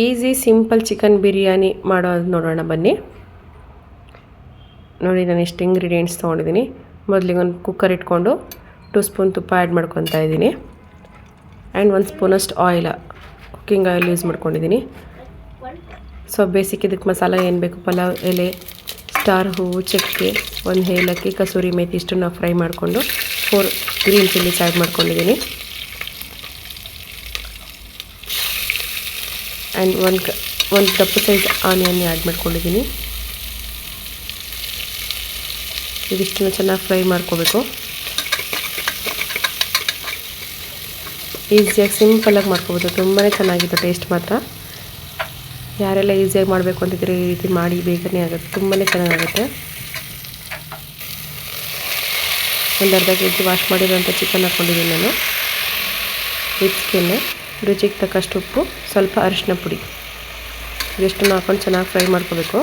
Easy simple chicken biryani ಮಾಡೋದು ನೋಡೋಣ ಬನ್ನಿ. ನೋಡಿ ನಾನು ಎಷ್ಟು ಇಂಗ್ರೀಡಿಯೆಂಟ್ಸ್ ತೊಗೊಂಡಿದ್ದೀನಿ. ಮೊದಲಿಗೆ ಒಂದು ಕುಕ್ಕರ್ ಇಟ್ಕೊಂಡು 2 ಸ್ಪೂನ್ ತುಪ್ಪ ಆ್ಯಡ್ ಮಾಡ್ಕೊತಾ ಇದ್ದೀನಿ. ಆ್ಯಂಡ್ 1 ಸ್ಪೂನಷ್ಟು ಆಯಿಲ್, ಕುಕ್ಕಿಂಗ್ ಆಯಿಲ್ ಯೂಸ್ ಮಾಡ್ಕೊಂಡಿದ್ದೀನಿ. ಸೊ ಬೇಸಿಕ್ ಇದಕ್ಕೆ ಮಸಾಲ ಏನು ಬೇಕು, ಪಲಾವ್ ಎಲೆ, ಸ್ಟಾರ್ ಹೂವು, ಚಕ್ಕೆ, 1 ಏಲಕ್ಕಿ, ಕಸೂರಿ ಮೇಥಿ ಇಷ್ಟನ್ನು ಫ್ರೈ ಮಾಡಿಕೊಂಡು 4 ಗ್ರೀನ್ ಚಿಲ್ಲೀಸ್ ಆ್ಯಡ್ ಮಾಡ್ಕೊಂಡಿದ್ದೀನಿ. ಆ್ಯಂಡ್ ಒಂದು ದಪ್ಪ ಸೈಜ್ ಆನಿಯನ್ ಆ್ಯಡ್ ಮಾಡ್ಕೊಂಡಿದ್ದೀನಿ. ಇದಿಷ್ಟನ್ನು ಚೆನ್ನಾಗಿ ಫ್ರೈ ಮಾಡ್ಕೋಬೇಕು. ಈಸಿಯಾಗಿ ಸಿಂಪಲಾಗಿ ಮಾಡ್ಕೋಬೋದು, ತುಂಬಾ ಚೆನ್ನಾಗಿದೆ ಟೇಸ್ಟ್ ಮಾತ್ರ. ಯಾರೆಲ್ಲ ಈಸಿಯಾಗಿ ಮಾಡಬೇಕು ಅಂತಿದ್ರೆ ಈ ರೀತಿ ಮಾಡಿ, ಬೇಗನೆ ಆಗುತ್ತೆ, ತುಂಬಾ ಚೆನ್ನಾಗಾಗುತ್ತೆ. ಒಂದು ಅರ್ಧ ಕೆಜಿ ವಾಶ್ ಮಾಡಿರೋಂಥ ಚಿಕನ್ ಹಾಕ್ಕೊಂಡಿದ್ದೀನಿ ನಾನು. ಇದಕ್ಕೆ ರುಚಿಗೆ ತಕ್ಕಷ್ಟು ಉಪ್ಪು, ಸ್ವಲ್ಪ ಅರಿಶಿನ ಪುಡಿ, ಇದಿಷ್ಟನ್ನು ಹಾಕೊಂಡು ಚೆನ್ನಾಗಿ ಫ್ರೈ ಮಾಡ್ಕೋಬೇಕು.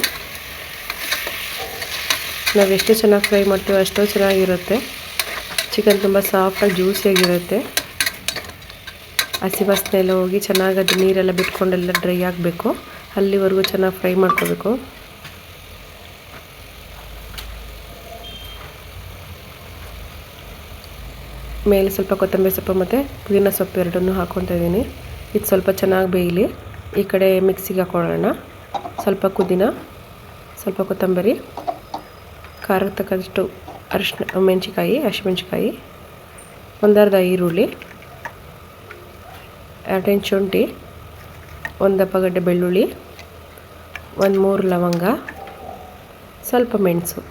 ನಾವು ಎಷ್ಟು ಚೆನ್ನಾಗಿ ಫ್ರೈ ಮಾಡ್ತೀವೋ ಅಷ್ಟೋ ಚೆನ್ನಾಗಿರುತ್ತೆ. ಚಿಕನ್ ತುಂಬ ಸಾಫ್ಟಾಗಿ ಜ್ಯೂಸಿಯಾಗಿರುತ್ತೆ. ಹಸಿ ವಾಸನೆ ಎಲ್ಲ ಹೋಗಿ ಚೆನ್ನಾಗಿ ಅದು ನೀರೆಲ್ಲ ಬಿಟ್ಕೊಂಡೆಲ್ಲ ಡ್ರೈ ಆಗಬೇಕು, ಅಲ್ಲಿವರೆಗೂ ಚೆನ್ನಾಗಿ ಫ್ರೈ ಮಾಡ್ಕೋಬೇಕು. ಮೇಲೆ ಸ್ವಲ್ಪ ಕೊತ್ತಂಬರಿ ಸೊಪ್ಪು ಮತ್ತು ಪುದೀನ ಸೊಪ್ಪು ಎರಡನ್ನೂ ಹಾಕ್ಕೊತಾ ಇದ್ದೀನಿ. ಇದು ಸ್ವಲ್ಪ ಚೆನ್ನಾಗಿ ಬೇಯಲಿ. ಈ ಕಡೆ ಮಿಕ್ಸಿಗೆ ಹಾಕೊಳ್ಳೋಣ. ಸ್ವಲ್ಪ ಪುದೀನ, ಸ್ವಲ್ಪ ಕೊತ್ತಂಬರಿ, ಖಾರಕ್ಕೆ ತಕ್ಕಷ್ಟು ಮೆಣಸಿಕಾಯಿ, ಹಸಿಮೆಣಸಿಕಾಯಿ, ಒಂದರ್ಧ ಈರುಳ್ಳಿ, 2 ಇಂಚ್ ಶುಂಠಿ, 1 ದಪ್ಪ ಗಡ್ಡೆ ಬೆಳ್ಳುಳ್ಳಿ, 3 ಲವಂಗ, ಸ್ವಲ್ಪ ಮೆಣಸು,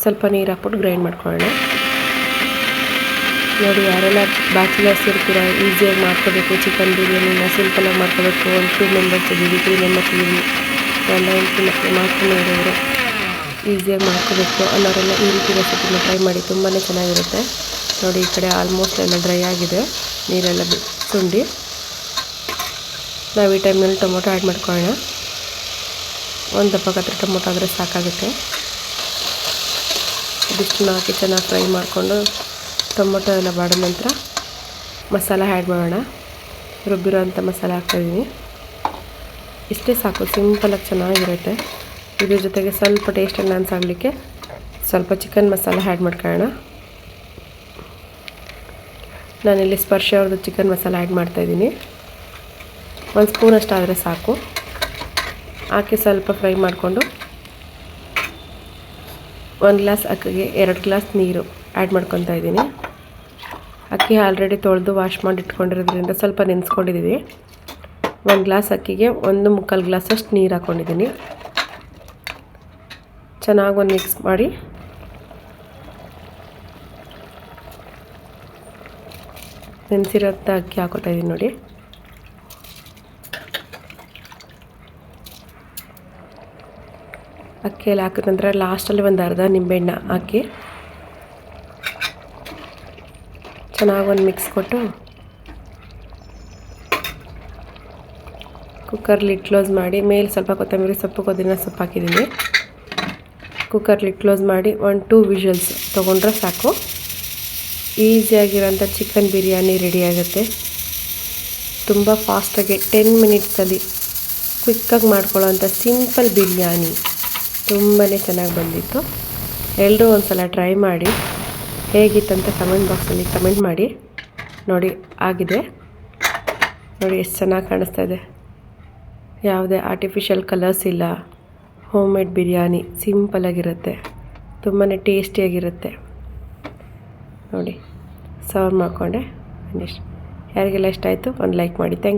ಸ್ವಲ್ಪ ನೀರು ಹಾಕ್ಬಿಟ್ಟು ಗ್ರೈಂಡ್ ಮಾಡ್ಕೊಳ್ಳೋಣ. ನೋಡಿ, ಯಾರೆಲ್ಲ ಬ್ಯಾಚುಲರ್ಸ್ ಇರ್ತೀರಾ, ಈಸಿಯಾಗಿ ಮಾಡ್ಕೋಬೇಕು ಚಿಕನ್ ಬಿರಿಯಾನಿನ, ಸಿಂಪಲಾಗಿ ಮಾಡ್ಕೋಬೇಕು, 1-2 ಮೆಂಬರ್ಸ್ ಇದ್ದೀವಿ, 3 ಮೆಂಬರ್ಸ್ ಇದ್ದೀವಿ, ಎಲ್ಲ ಹೆಂಡತಿ ಮಕ್ಕಳು ಮಾಡ್ಕೊಂಡು ಇರೋರು, ಈಸಿಯಾಗಿ ಮಾಡ್ಕೋಬೇಕು ಅನ್ನೋರೆಲ್ಲ ಈ ರೀತಿ ರೆಸಿಪಿನ ಟ್ರೈ ಮಾಡಿ, ತುಂಬಾ ಚೆನ್ನಾಗಿರುತ್ತೆ. ನೋಡಿ, ಈ ಕಡೆ ಆಲ್ಮೋಸ್ಟ್ ಎಲ್ಲ ಡ್ರೈ ಆಗಿದೆ, ನೀರೆಲ್ಲ ಸುಂಡಿ. ನಾವು ಈ ಟೈಮ್ನಲ್ಲಿ ಟೊಮೊಟೊ ಆ್ಯಡ್ ಮಾಡ್ಕೊಳ್ಳೋಣ. 1 ದಪ್ಪ ಗಾತ್ರ ಟೊಮೊಟೊ ಆದರೆ ಸಾಕಾಗುತ್ತೆ. ಇದಿಷ್ಟನ್ನು ಹಾಕಿ ಚೆನ್ನಾಗಿ ಫ್ರೈ ಮಾಡಿಕೊಂಡು ಟೊಮೊಟೊ ಎಲ್ಲ ಬಾಡಿದ ನಂತರ ಮಸಾಲ ಆ್ಯಡ್ ಮಾಡೋಣ. ರುಬ್ಬಿರೋ ಅಂಥ ಮಸಾಲ ಹಾಕ್ತಾಯಿದ್ದೀನಿ. ಇಷ್ಟೇ ಸಾಕು, ಸಿಂಪಲಾಗಿ ಚೆನ್ನಾಗಿರುತ್ತೆ. ಇದ್ರ ಜೊತೆಗೆ ಸ್ವಲ್ಪ ಟೇಸ್ಟ್ ಎನ್ಹಾನ್ಸ್ ಆಗಲಿಕ್ಕೆ ಸ್ವಲ್ಪ ಚಿಕನ್ ಮಸಾಲ ಆ್ಯಡ್ ಮಾಡ್ಕೊಳ್ಳೋಣ. ನಾನಿಲ್ಲಿ ಸ್ಪರ್ಶ ಅವ್ರದ್ದು ಚಿಕನ್ ಮಸಾಲ ಆ್ಯಡ್ ಮಾಡ್ತಾಯಿದ್ದೀನಿ. 1 ಸ್ಪೂನಷ್ಟು ಆದರೆ ಸಾಕು. ಹಾಕಿ ಸ್ವಲ್ಪ ಫ್ರೈ ಮಾಡಿಕೊಂಡು 1 ಗ್ಲಾಸ್ ಅಕ್ಕಿಗೆ 2 ಗ್ಲಾಸ್ ನೀರು ಆ್ಯಡ್ ಮಾಡ್ಕೊತಾ ಇದ್ದೀನಿ. ಅಕ್ಕಿ ಆಲ್ರೆಡಿ ತೊಳೆದು ವಾಶ್ ಮಾಡಿ ಇಟ್ಕೊಂಡಿರೋದ್ರಿಂದ ಸ್ವಲ್ಪ ನೆನೆಸ್ಕೊಂಡಿದ್ದೀವಿ. 1 ಗ್ಲಾಸ್ ಅಕ್ಕಿಗೆ 1.25 ಗ್ಲಾಸಷ್ಟು ನೀರು ಹಾಕ್ಕೊಂಡಿದ್ದೀನಿ. ಚೆನ್ನಾಗಿ ಒಂದು ಮಿಕ್ಸ್ ಮಾಡಿ ನೆನೆಸಿರೋಂಥ ಅಕ್ಕಿ ಹಾಕೋತಾ ಇದ್ದೀನಿ. ನೋಡಿ, ಅಕ್ಕಿಯಲ್ಲಿ ಹಾಕಿದ ನಂತರ ಲಾಸ್ಟಲ್ಲಿ ಒಂದು ಅರ್ಧ ನಿಂಬೆಹಣ್ಣು ಹಾಕಿ ಚೆನ್ನಾಗಿ ಒಂದು ಮಿಕ್ಸ್ ಕೊಟ್ಟು ಕುಕ್ಕರ್ ಲಿಡ್ ಕ್ಲೋಸ್ ಮಾಡಿ, ಮೇಲೆ ಸ್ವಲ್ಪ ಕೊತ್ತಂಬರಿ ಸೊಪ್ಪು, ಪುದೀನ ಸೊಪ್ಪು ಹಾಕಿದ್ದೀನಿ. ಕುಕ್ಕರ್ ಲಿಡ್ ಕ್ಲೋಸ್ ಮಾಡಿ 1-2 ವಿಷಲ್ಸ್ ತೊಗೊಂಡ್ರೆ ಸಾಕು. ಈಸಿಯಾಗಿರೋಂಥ ಚಿಕನ್ ಬಿರಿಯಾನಿ ರೆಡಿ ಆಗುತ್ತೆ. ತುಂಬ ಫಾಸ್ಟಾಗಿ 10 ಮಿನಿಟ್ಸಲ್ಲಿ ಕ್ವಿಕ್ಕಾಗಿ ಮಾಡ್ಕೊಳ್ಳೋವಂಥ ಸಿಂಪಲ್ ಬಿರಿಯಾನಿ ತುಂಬಾ ಚೆನ್ನಾಗಿ ಬಂದಿತ್ತು. ಎಲ್ಲರೂ ಒಂದು ಸಲ ಟ್ರೈ ಮಾಡಿ, ಹೇಗಿತ್ತಂತ ಕಮೆಂಟ್ ಬಾಕ್ಸಲ್ಲಿ ಕಮೆಂಟ್ ಮಾಡಿ. ನೋಡಿ, ಆಗಿದೆ. ನೋಡಿ ಎಷ್ಟು ಚೆನ್ನಾಗಿ ಕಾಣಿಸ್ತಾ ಇದೆ. ಯಾವುದೇ ಆರ್ಟಿಫಿಷಿಯಲ್ ಕಲರ್ಸ್ ಇಲ್ಲ. ಹೋಮ್ ಮೇಡ್ ಬಿರಿಯಾನಿ ಸಿಂಪಲಾಗಿರುತ್ತೆ, ತುಂಬಾ ಟೇಸ್ಟಿಯಾಗಿರುತ್ತೆ. ನೋಡಿ, ಸರ್ವ್ ಮಾಡಿಕೊಂಡೆ. ಯಾರಿಗೆಲ್ಲ ಇಷ್ಟ ಆಯಿತು ಒಂದು ಲೈಕ್ ಮಾಡಿ. Thank you.